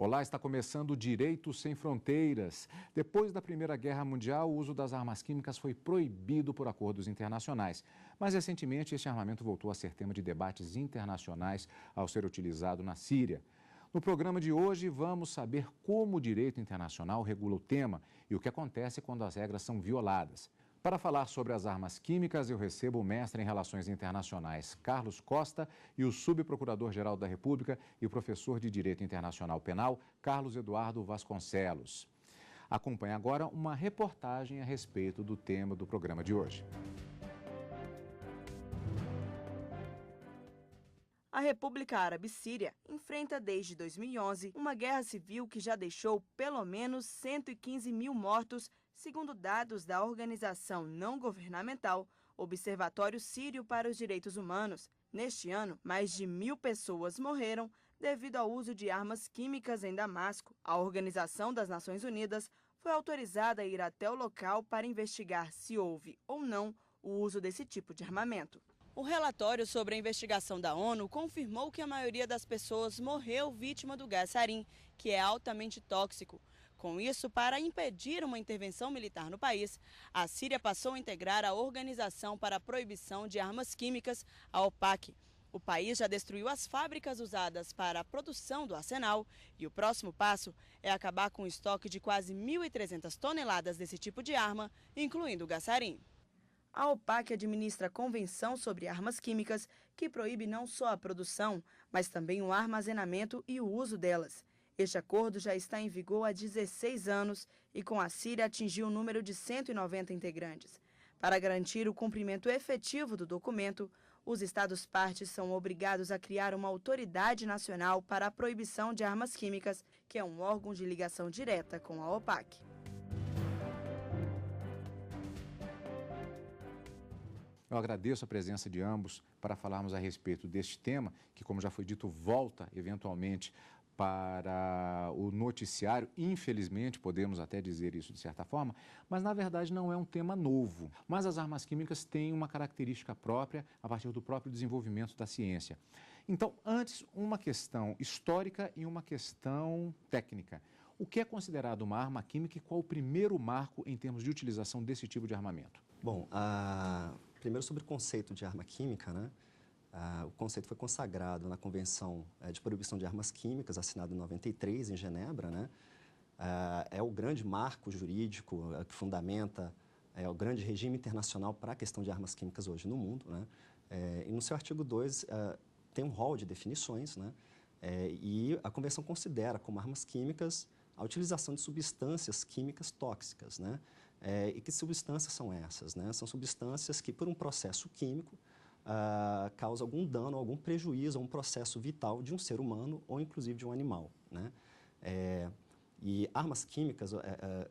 Olá, está começando o Direito Sem Fronteiras. Depois da Primeira Guerra Mundial, o uso das armas químicas foi proibido por acordos internacionais. Mas, recentemente, este armamento voltou a ser tema de debates internacionais ao ser utilizado na Síria. No programa de hoje, vamos saber como o direito internacional regula o tema e o que acontece quando as regras são violadas. Para falar sobre as armas químicas, eu recebo o mestre em Relações Internacionais, Carlos Costa, e o subprocurador-geral da República e o professor de Direito Internacional Penal, Carlos Eduardo Vasconcelos. Acompanhe agora uma reportagem a respeito do tema do programa de hoje. A República Árabe Síria enfrenta desde 2011 uma guerra civil que já deixou pelo menos 115 mil mortos, segundo dados da organização não governamental Observatório Sírio para os Direitos Humanos. Neste ano, mais de 1.000 pessoas morreram devido ao uso de armas químicas em Damasco. A Organização das Nações Unidas foi autorizada a ir até o local para investigar se houve ou não o uso desse tipo de armamento. O relatório sobre a investigação da ONU confirmou que a maioria das pessoas morreu vítima do gás sarin, que é altamente tóxico. Com isso, para impedir uma intervenção militar no país, a Síria passou a integrar a Organização para a Proibição de Armas Químicas, a OPAC. O país já destruiu as fábricas usadas para a produção do arsenal e o próximo passo é acabar com o estoque de quase 1.300 toneladas desse tipo de arma, incluindo o gás sarin. A OPAC administra a Convenção sobre Armas Químicas, que proíbe não só a produção, mas também o armazenamento e o uso delas. Este acordo já está em vigor há 16 anos e com a Síria atingiu o número de 190 integrantes. Para garantir o cumprimento efetivo do documento, os Estados-partes são obrigados a criar uma autoridade nacional para a proibição de armas químicas, que é um órgão de ligação direta com a OPAC. Eu agradeço a presença de ambos para falarmos a respeito deste tema, que, como já foi dito, volta eventualmente para o noticiário. Infelizmente, podemos até dizer isso de certa forma, mas na verdade não é um tema novo. Mas as armas químicas têm uma característica própria a partir do próprio desenvolvimento da ciência. Então, antes, uma questão histórica e uma questão técnica. O que é considerado uma arma química e qual o primeiro marco em termos de utilização desse tipo de armamento? Bom, primeiro sobre o conceito de arma química, né? O conceito foi consagrado na Convenção de Proibição de Armas Químicas, assinada em 93, em Genebra, né? É o grande marco jurídico que fundamenta o grande regime internacional para a questão de armas químicas hoje no mundo, né? E no seu artigo 2 tem um rol de definições, né? E a Convenção considera como armas químicas a utilização de substâncias químicas tóxicas, né? E que substâncias são essas, né? São substâncias que, por um processo químico, causa algum dano, algum prejuízo a um processo vital de um ser humano ou inclusive de um animal, né? E armas químicas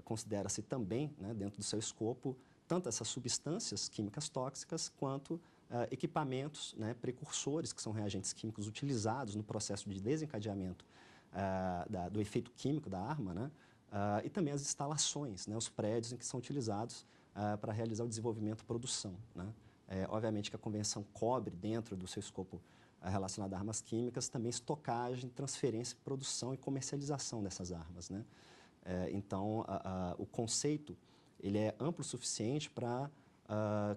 considera-se também, né, dentro do seu escopo, tanto essas substâncias químicas tóxicas quanto equipamentos, né, precursores, que são reagentes químicos utilizados no processo de desencadeamento do efeito químico da arma, né? E também as instalações, né, os prédios em que são utilizados para realizar o desenvolvimento e produção, né? Obviamente que a Convenção cobre, dentro do seu escopo relacionado a armas químicas, também estocagem, transferência, produção e comercialização dessas armas, né? Então, o conceito ele é amplo o suficiente para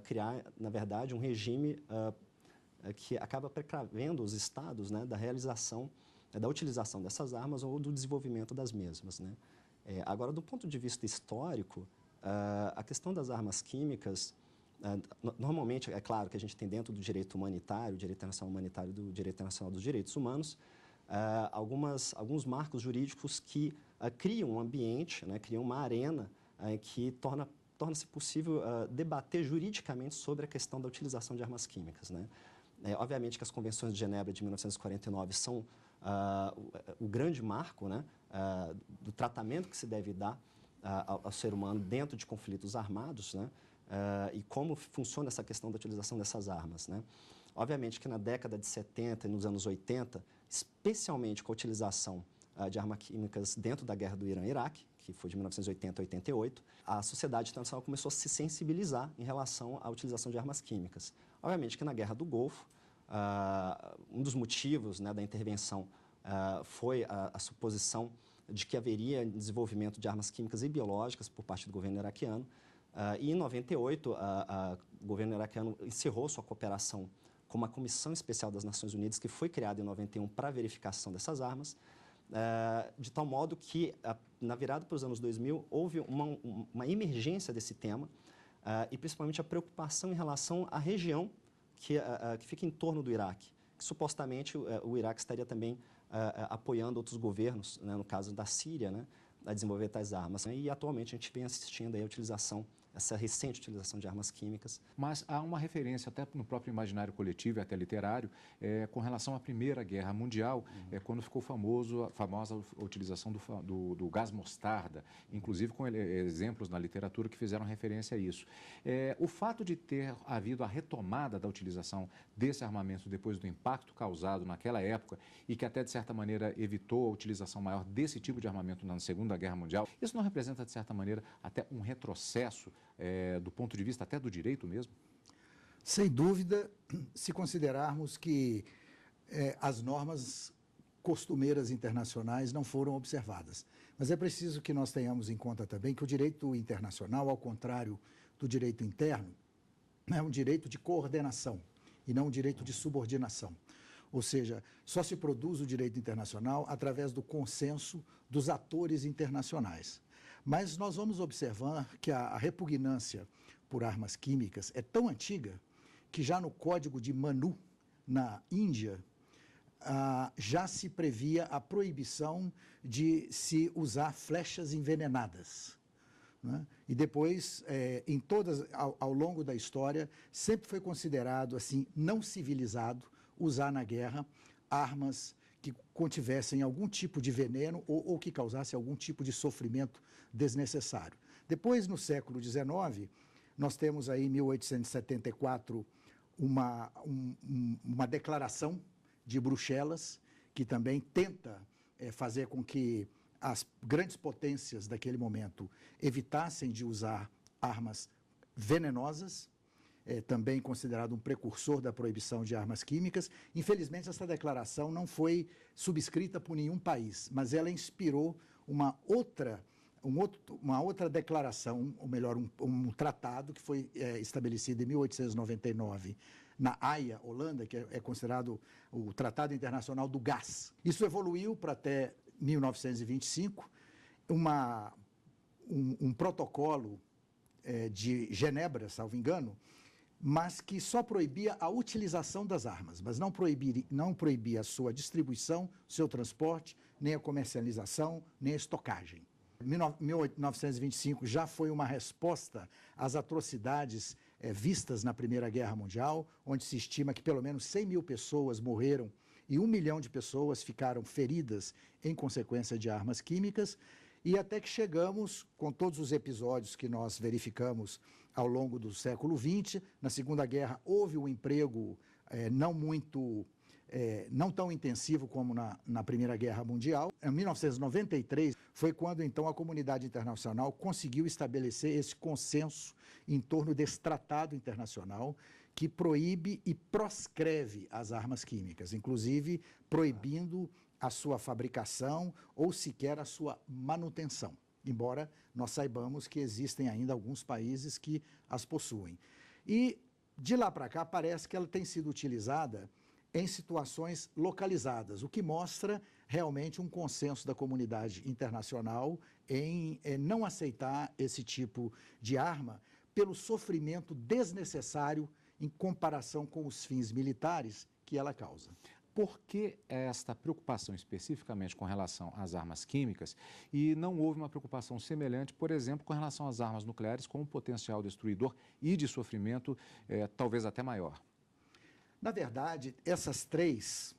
criar, na verdade, um regime que acaba precavendo os estados, né, da realização, da utilização dessas armas ou do desenvolvimento das mesmas, né? Agora, do ponto de vista histórico, a questão das armas químicas, normalmente, é claro que a gente tem dentro do direito humanitário, direito internacional humanitário, do direito internacional dos direitos humanos, alguns marcos jurídicos que criam um ambiente, né, criam uma arena que torna-se possível debater juridicamente sobre a questão da utilização de armas químicas, né? Obviamente que as convenções de Genebra de 1949 são o grande marco, né, do tratamento que se deve dar ao ser humano dentro de conflitos armados, né? E como funciona essa questão da utilização dessas armas, né? Obviamente que na década de 70 e nos anos 80, especialmente com a utilização de armas químicas dentro da guerra do Irã-Iraque, que foi de 1980 a 88, a sociedade internacional começou a se sensibilizar em relação à utilização de armas químicas. Obviamente que na Guerra do Golfo, um dos motivos, né, da intervenção foi a suposição de que haveria desenvolvimento de armas químicas e biológicas por parte do governo iraquiano. E em 98, o governo iraquiano encerrou sua cooperação com uma comissão especial das Nações Unidas, que foi criada em 91 para a verificação dessas armas, de tal modo que, na virada para os anos 2000, houve uma emergência desse tema, e principalmente a preocupação em relação à região que fica em torno do Iraque, que supostamente o Iraque estaria também apoiando outros governos, né, no caso da Síria, né, a desenvolver tais armas. E atualmente a gente vem assistindo aí a utilização, essa recente utilização de armas químicas. Mas há uma referência até no próprio imaginário coletivo e até literário com relação à Primeira Guerra Mundial, quando ficou a famosa utilização do gás mostarda, inclusive com exemplos na literatura que fizeram referência a isso. O fato de ter havido a retomada da utilização desse armamento depois do impacto causado naquela época e que até de certa maneira evitou a utilização maior desse tipo de armamento na Segunda Guerra Mundial, isso não representa de certa maneira até um retrocesso do ponto de vista até do direito mesmo? Sem dúvida, se considerarmos que as normas costumeiras internacionais não foram observadas. Mas é preciso que nós tenhamos em conta também que o direito internacional, ao contrário do direito interno, é um direito de coordenação e não um direito de subordinação. Ou seja, só se produz o direito internacional através do consenso dos atores internacionais. Mas nós vamos observar que a repugnância por armas químicas é tão antiga que já no Código de Manu, na Índia, já se previa a proibição de se usar flechas envenenadas, né? E depois, ao longo da história, sempre foi considerado assim não civilizado usar na guerra armas que contivessem algum tipo de veneno ou que causasse algum tipo de sofrimento desnecessário. Depois, no século XIX, nós temos aí, em 1874, uma declaração de Bruxelas, que também tenta fazer com que as grandes potências daquele momento evitassem de usar armas venenosas, também considerado um precursor da proibição de armas químicas. Infelizmente, essa declaração não foi subscrita por nenhum país, mas ela inspirou uma outra declaração, ou melhor, um tratado que foi estabelecido em 1899 na Haia, Holanda, que é considerado o Tratado Internacional do Gás. Isso evoluiu para até 1925, um protocolo de Genebra, salvo engano, mas que só proibia a utilização das armas, mas não proibia a sua distribuição, seu transporte, nem a comercialização, nem a estocagem. 1925 já foi uma resposta às atrocidades vistas na Primeira Guerra Mundial, onde se estima que pelo menos 100 mil pessoas morreram e 1 milhão de pessoas ficaram feridas em consequência de armas químicas, e até que chegamos, com todos os episódios que nós verificamos ao longo do século XX, na Segunda Guerra houve um emprego não tão intensivo como na Primeira Guerra Mundial. Em 1993 foi quando então a comunidade internacional conseguiu estabelecer esse consenso em torno desse tratado internacional que proíbe e proscreve as armas químicas, inclusive proibindo a sua fabricação ou sequer a sua manutenção, embora nós saibamos que existem ainda alguns países que as possuem. E de lá para cá parece que ela tem sido utilizada em situações localizadas, o que mostra realmente um consenso da comunidade internacional em não aceitar esse tipo de arma pelo sofrimento desnecessário em comparação com os fins militares que ela causa. Por que esta preocupação especificamente com relação às armas químicas e não houve uma preocupação semelhante, por exemplo, com relação às armas nucleares com um potencial destruidor e de sofrimento talvez até maior? Na verdade, essas três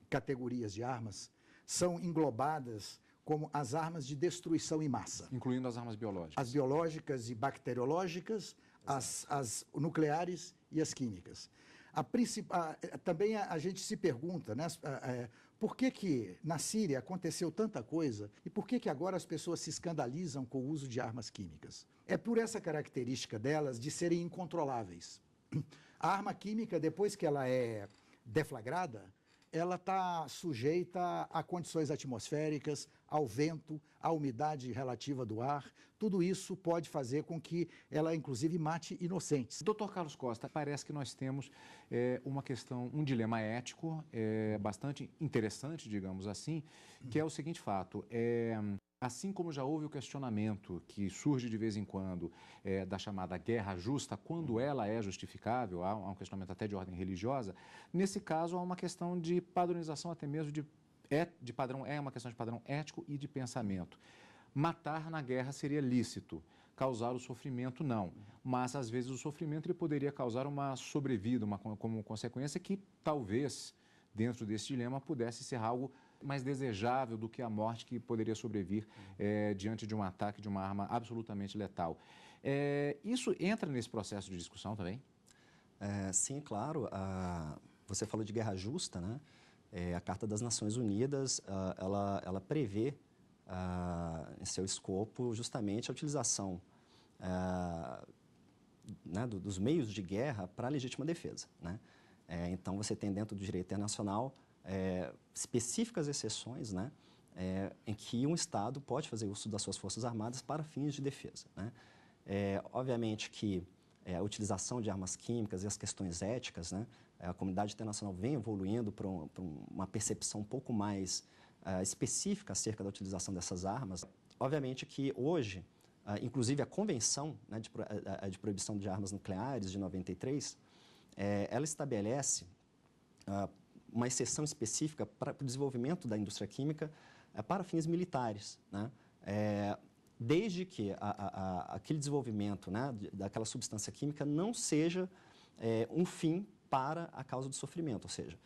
categorias de armas são englobadas como as armas de destruição em massa. Incluindo as armas biológicas. As biológicas e bacteriológicas, as nucleares e as químicas. Também a gente se pergunta, né, por que na Síria aconteceu tanta coisa e por que agora as pessoas se escandalizam com o uso de armas químicas? É por essa característica delas de serem incontroláveis. A arma química, depois que ela é deflagrada, ela está sujeita a condições atmosféricas, ao vento, à umidade relativa do ar. Tudo isso pode fazer com que ela, inclusive, mate inocentes. Doutor Carlos Costa, parece que nós temos uma questão, um dilema ético bastante interessante, digamos assim, que é o seguinte fato. Assim como já houve o questionamento que surge de vez em quando da chamada guerra justa, quando ela é justificável, há um questionamento até de ordem religiosa, nesse caso há uma questão de padronização até mesmo de padrão, uma questão de padrão ético e de pensamento. Matar na guerra seria lícito, causar o sofrimento não, mas às vezes o sofrimento ele poderia causar uma sobrevida, como consequência que talvez dentro desse dilema pudesse ser algo mais desejável do que a morte que poderia sobrevir diante de um ataque de uma arma absolutamente letal. Isso entra nesse processo de discussão também? Sim, claro. Você falou de guerra justa, né? A Carta das Nações Unidas, ela prevê em seu escopo justamente a utilização né, dos meios de guerra para a legítima defesa, né? Então, você tem dentro do direito internacional específicas exceções, né, em que um Estado pode fazer uso das suas forças armadas para fins de defesa, né? Obviamente que a utilização de armas químicas e as questões éticas, né, a comunidade internacional vem evoluindo para uma percepção um pouco mais específica acerca da utilização dessas armas. Obviamente que hoje, inclusive a Convenção, né, de Proibição de Armas Nucleares de 93, ela estabelece uma exceção específica para o desenvolvimento da indústria química para fins militares, né? Desde que aquele desenvolvimento, né, daquela substância química não seja um fim para a causa do sofrimento, ou seja,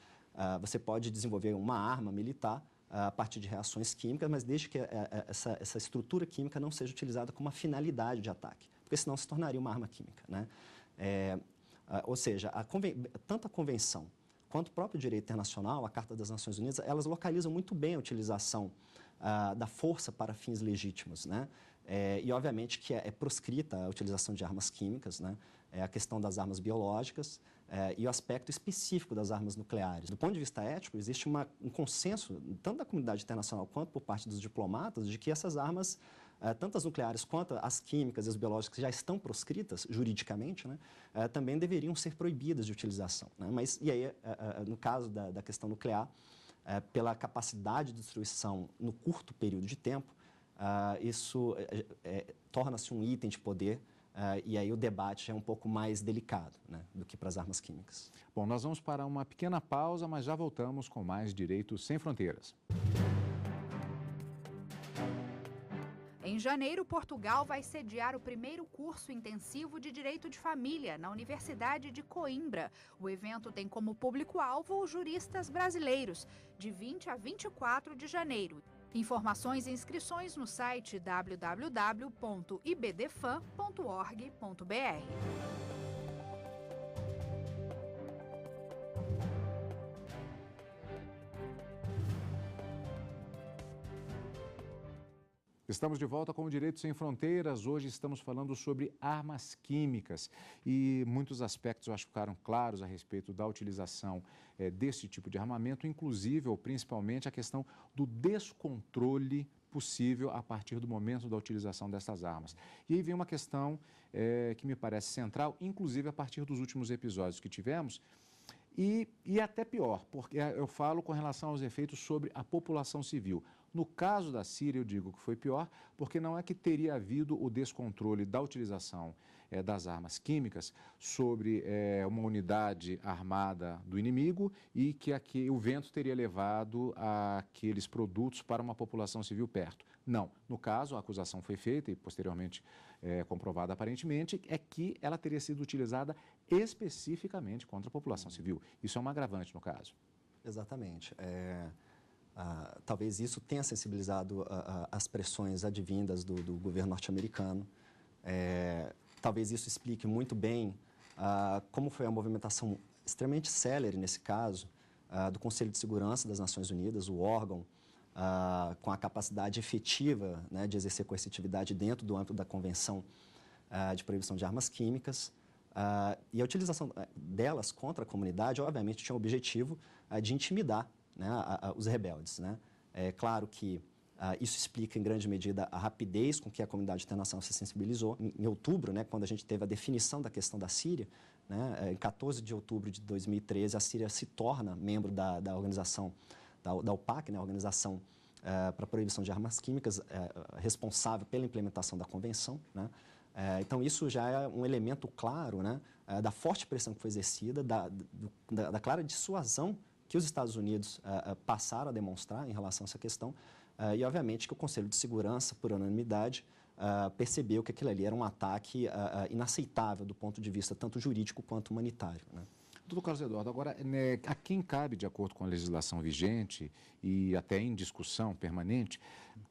você pode desenvolver uma arma militar a partir de reações químicas, mas desde que essa estrutura química não seja utilizada com uma finalidade de ataque, porque senão se tornaria uma arma química, né? Ou seja, tanto a Convenção quanto o próprio direito internacional, a Carta das Nações Unidas, elas localizam muito bem a utilização da força para fins legítimos, né? E, obviamente, que é proscrita a utilização de armas químicas, né? A questão das armas biológicas e o aspecto específico das armas nucleares. Do ponto de vista ético, existe um consenso, tanto da comunidade internacional quanto por parte dos diplomatas, de que essas armas, tanto as nucleares quanto as químicas e as biológicas que já estão proscritas juridicamente, né, também deveriam ser proibidas de utilização, né? Mas, e aí, no caso da questão nuclear, pela capacidade de destruição no curto período de tempo, isso torna-se um item de poder, e aí o debate é um pouco mais delicado, né, do que para as armas químicas. Bom, nós vamos para uma pequena pausa, mas já voltamos com mais Direitos Sem Fronteiras. Em janeiro, Portugal vai sediar o primeiro curso intensivo de Direito de Família na Universidade de Coimbra. O evento tem como público-alvo os juristas brasileiros, de 20 a 24 de janeiro. Informações e inscrições no site www.ibdfam.org.br. Estamos de volta com o Direito Sem Fronteiras. Hoje estamos falando sobre armas químicas e muitos aspectos, eu acho, ficaram claros a respeito da utilização desse tipo de armamento, inclusive ou principalmente a questão do descontrole possível a partir do momento da utilização dessas armas. E aí vem uma questão que me parece central, inclusive a partir dos últimos episódios que tivemos, e até pior, porque eu falo com relação aos efeitos sobre a população civil. No caso da Síria, eu digo que foi pior, porque não é que teria havido o descontrole da utilização das armas químicas sobre uma unidade armada do inimigo e que o vento teria levado aqueles produtos para uma população civil perto. Não. No caso, a acusação foi feita e posteriormente comprovada aparentemente, é que ela teria sido utilizada especificamente contra a população civil. Isso é um agravante no caso. Exatamente. Talvez isso tenha sensibilizado as pressões advindas do governo norte-americano. Talvez isso explique muito bem como foi a movimentação extremamente célere nesse caso do Conselho de Segurança das Nações Unidas, o órgão com a capacidade efetiva, né, de exercer coercitividade dentro do âmbito da Convenção de Proibição de Armas Químicas, E a utilização delas contra a comunidade, obviamente, tinha o objetivo de intimidar, né, os rebeldes, né? É claro que isso explica, em grande medida, a rapidez com que a comunidade internacional se sensibilizou. Em outubro, né, quando a gente teve a definição da questão da Síria, né, em 14 de outubro de 2013, a Síria se torna membro da organização, da OPAC, né, a Organização para a Proibição de Armas Químicas, responsável pela implementação da Convenção, né? Então, isso já é um elemento claro, né, da forte pressão que foi exercida, da clara dissuasão que os Estados Unidos passaram a demonstrar em relação a essa questão, e, obviamente, que o Conselho de Segurança, por unanimidade, percebeu que aquilo ali era um ataque inaceitável do ponto de vista tanto jurídico quanto humanitário, né? Doutor Carlos Eduardo, agora, né, a quem cabe, de acordo com a legislação vigente e até em discussão permanente,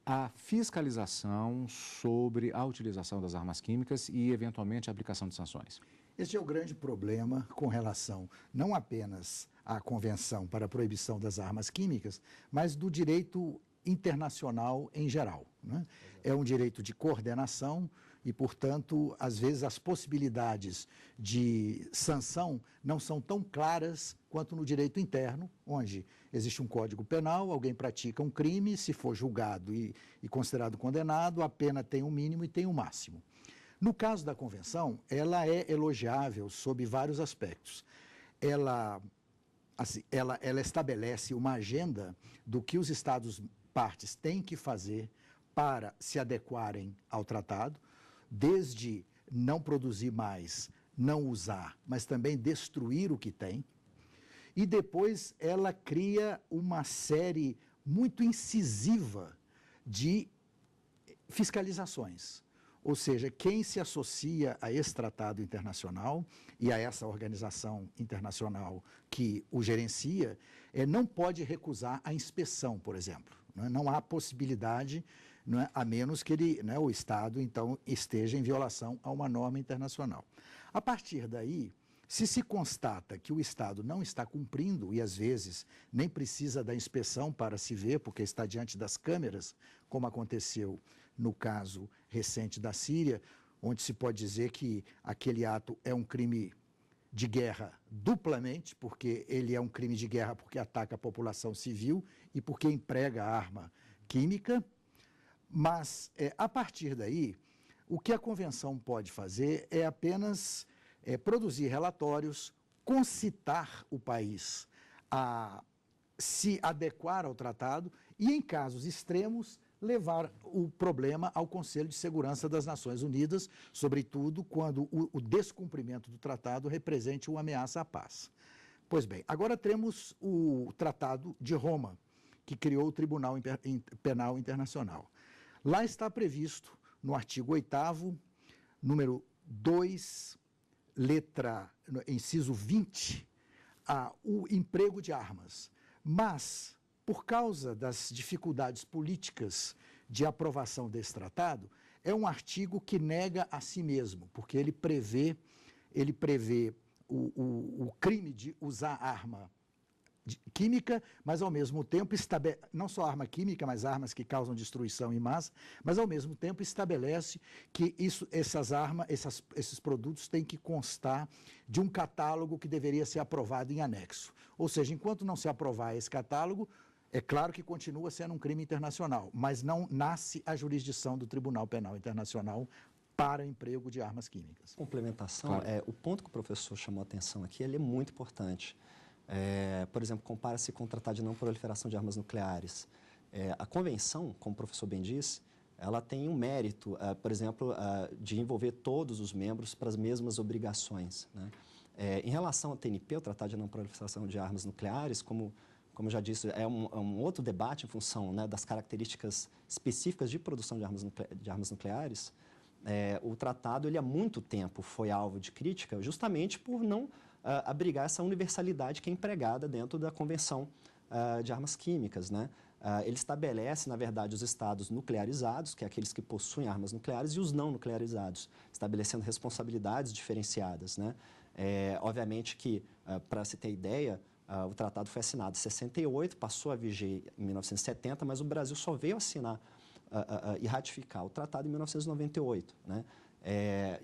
a fiscalização sobre a utilização das armas químicas e, eventualmente, a aplicação de sanções? Este é o grande problema com relação não apenas à Convenção para a Proibição das Armas Químicas, mas do direito internacional em geral, né? É um direito de coordenação e, portanto, às vezes as possibilidades de sanção não são tão claras quanto no direito interno, onde existe um código penal, alguém pratica um crime, se for julgado e considerado condenado, a pena tem um mínimo e tem um máximo. No caso da Convenção, ela é elogiável sob vários aspectos. Ela estabelece uma agenda do que os Estados-partes têm que fazer para se adequarem ao tratado, desde não produzir mais, não usar, mas também destruir o que tem. E depois ela cria uma série muito incisiva de fiscalizações. Ou seja, quem se associa a esse tratado internacional e a essa organização internacional que o gerencia, não pode recusar a inspeção, por exemplo. Não há possibilidade, a menos que o Estado, então, esteja em violação a uma norma internacional. A partir daí, se constata que o Estado não está cumprindo, e às vezes nem precisa da inspeção para se ver, porque está diante das câmeras, como aconteceu no caso recente da Síria, onde se pode dizer que aquele ato é um crime de guerra duplamente, porque ele é um crime de guerra porque ataca a população civil e porque emprega arma química. Mas, a partir daí, o que a Convenção pode fazer é apenas produzir relatórios, concitar o país a se adequar ao tratado e, em casos extremos, levar o problema ao Conselho de Segurança das Nações Unidas, sobretudo quando o descumprimento do tratado represente uma ameaça à paz. Pois bem, agora temos o Tratado de Roma, que criou o Tribunal Penal Internacional. Lá está previsto, no artigo 8º, número 2, inciso 20, o emprego de armas. Mas, por causa das dificuldades políticas de aprovação desse tratado, é um artigo que nega a si mesmo, porque ele prevê o crime de usar arma química, mas ao mesmo tempo, não só arma química, mas armas que causam destruição em massa, mas ao mesmo tempo estabelece que esses produtos têm que constar de um catálogo que deveria ser aprovado em anexo. Ou seja, enquanto não se aprovar esse catálogo, é claro que continua sendo um crime internacional, mas não nasce a jurisdição do Tribunal Penal Internacional para emprego de armas químicas. Complementação, claro. O ponto que o professor chamou a atenção aqui, ele é muito importante. Por exemplo, compara-se com o Tratado de Não Proliferação de Armas Nucleares. A Convenção, como o professor bem disse, ela tem um mérito, por exemplo, de envolver todos os membros para as mesmas obrigações, né? Em relação ao TNP, o Tratado de Não Proliferação de Armas Nucleares, como já disse, é um outro debate em função, né, das características específicas de produção de armas nucleares. O tratado, ele há muito tempo foi alvo de crítica, justamente por não abrigar essa universalidade que é empregada dentro da Convenção de Armas Químicas, né? Ele estabelece, na verdade, os estados nuclearizados, que é aqueles que possuem armas nucleares, e os não nuclearizados, estabelecendo responsabilidades diferenciadas, né? Obviamente que, para se ter ideia, o tratado foi assinado em 68, passou a viger em 1970, mas o Brasil só veio assinar e ratificar o tratado em 1998, né?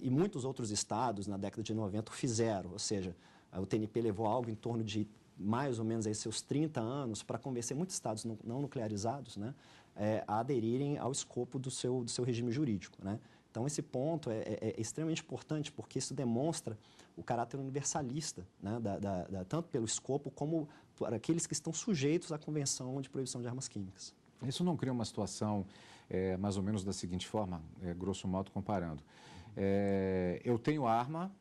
E muitos outros estados, na década de 90, o fizeram, ou seja, o TNP levou algo em torno de mais ou menos aí seus 30 anos para convencer muitos estados não nuclearizados, né, a aderirem ao escopo do seu regime jurídico, né. Então, esse ponto é extremamente importante, porque isso demonstra o caráter universalista, né, tanto pelo escopo como para aqueles que estão sujeitos à Convenção de Proibição de Armas Químicas. Isso não cria uma situação mais ou menos da seguinte forma, grosso modo comparando. Eu tenho arma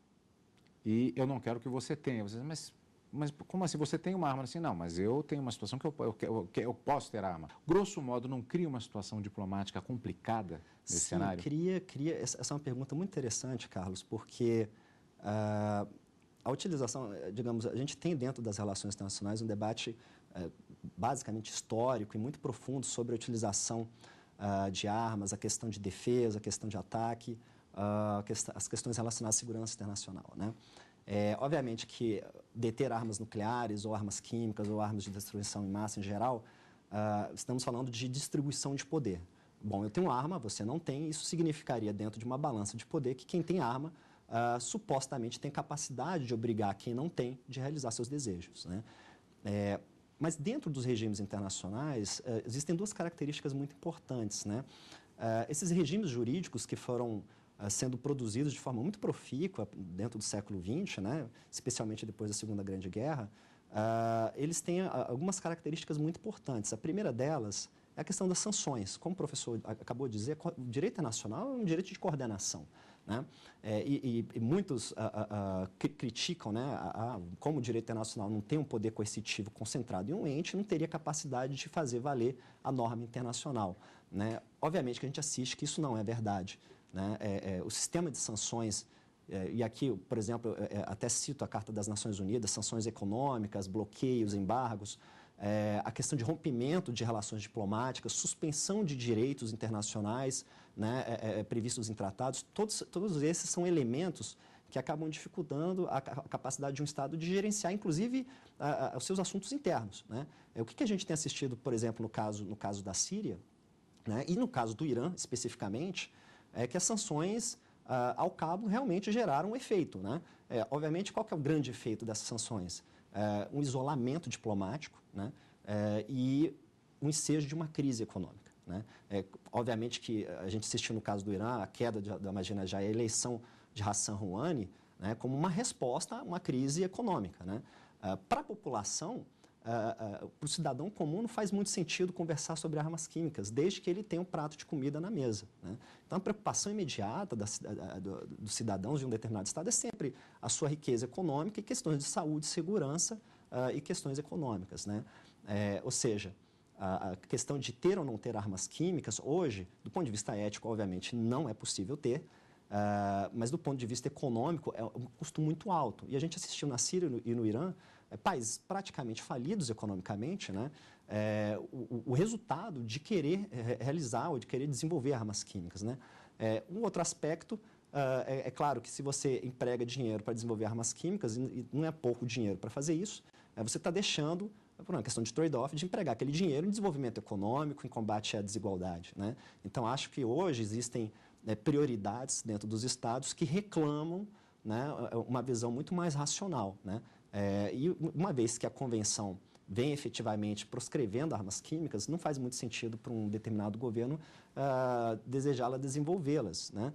e eu não quero que você tenha. Você diz, mas como assim? Você tem uma arma? Assim, não, mas eu tenho uma situação que eu posso ter arma. Grosso modo, não cria uma situação diplomática complicada nesse cenário? Sim, cria. Essa é uma pergunta muito interessante, Carlos, porque a utilização, digamos, a gente tem dentro das relações internacionais um debate basicamente histórico e muito profundo sobre a utilização de armas, a questão de defesa, a questão de ataque, as questões relacionadas à segurança internacional, né? Obviamente que deter armas nucleares ou armas químicas ou armas de destruição em massa em geral, estamos falando de distribuição de poder. Bom, eu tenho arma, você não tem, isso significaria dentro de uma balança de poder que quem tem arma supostamente tem capacidade de obrigar quem não tem de realizar seus desejos, né? Mas dentro dos regimes internacionais existem duas características muito importantes, né? Esses regimes jurídicos que foram sendo produzidos de forma muito profícua dentro do século XX, né, especialmente depois da Segunda Grande Guerra, eles têm algumas características muito importantes. A primeira delas é a questão das sanções. Como o professor acabou de dizer, o direito internacional é um direito de coordenação, né? E muitos criticam, né, como o direito internacional não tem um poder coercitivo concentrado em um ente, não teria capacidade de fazer valer a norma internacional, né? Obviamente que a gente assiste que isso não é verdade, né? O sistema de sanções, e aqui, por exemplo, até cito a Carta das Nações Unidas, sanções econômicas, bloqueios, embargos, a questão de rompimento de relações diplomáticas, suspensão de direitos internacionais, né, previstos em tratados, todos esses são elementos que acabam dificultando a capacidade de um Estado de gerenciar, inclusive, os seus assuntos internos, né? O que a gente tem assistido, por exemplo, no caso da Síria, né, e no caso do Irã, especificamente, é que as sanções, ao cabo, realmente geraram um efeito, né? Obviamente, qual que é o grande efeito dessas sanções? Um isolamento diplomático, né? E um ensejo de uma crise econômica, né? Obviamente que a gente assistiu no caso do Irã, a queda da Ahmadinejad, a eleição de Hassan Rouhani, né, como uma resposta a uma crise econômica, né? Para a população, para o cidadão comum não faz muito sentido conversar sobre armas químicas, desde que ele tenha um prato de comida na mesa, né? Então, a preocupação imediata dos cidadãos de um determinado estado é sempre a sua riqueza econômica e questões de saúde, segurança e questões econômicas, né? Ou seja, a questão de ter ou não ter armas químicas, hoje, do ponto de vista ético, obviamente, não é possível ter, mas do ponto de vista econômico é um custo muito alto. E a gente assistiu na Síria e no Irã, países praticamente falidos economicamente, né, o resultado de querer realizar ou de querer desenvolver armas químicas, né? Um outro aspecto, é claro que se você emprega dinheiro para desenvolver armas químicas, e não é pouco dinheiro para fazer isso, você está deixando, por uma questão de trade-off, de empregar aquele dinheiro em desenvolvimento econômico, em combate à desigualdade, né? Então, acho que hoje existem prioridades dentro dos estados que reclamam, né, uma visão muito mais racional, né? E uma vez que a convenção vem efetivamente proscrevendo armas químicas, não faz muito sentido para um determinado governo desejá-la desenvolvê-las, né?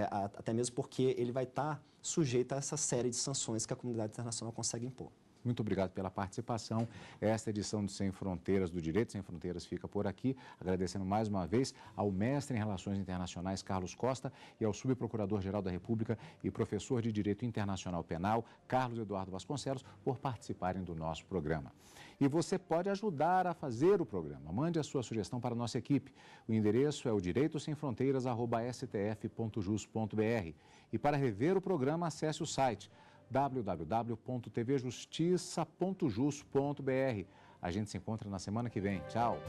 Até mesmo porque ele vai estar sujeito a essa série de sanções que a comunidade internacional consegue impor. Muito obrigado pela participação. Esta edição do Sem Fronteiras, do Direito Sem Fronteiras, fica por aqui. Agradecendo mais uma vez ao mestre em Relações Internacionais, Carlos Costa, e ao subprocurador-geral da República e professor de Direito Internacional Penal, Carlos Eduardo Vasconcelos, por participarem do nosso programa. E você pode ajudar a fazer o programa. Mande a sua sugestão para a nossa equipe. O endereço é o direitosemfronteiras@stf.jus.br. E para rever o programa, acesse o site www.tvjustiça.jus.br. A gente se encontra na semana que vem. Tchau!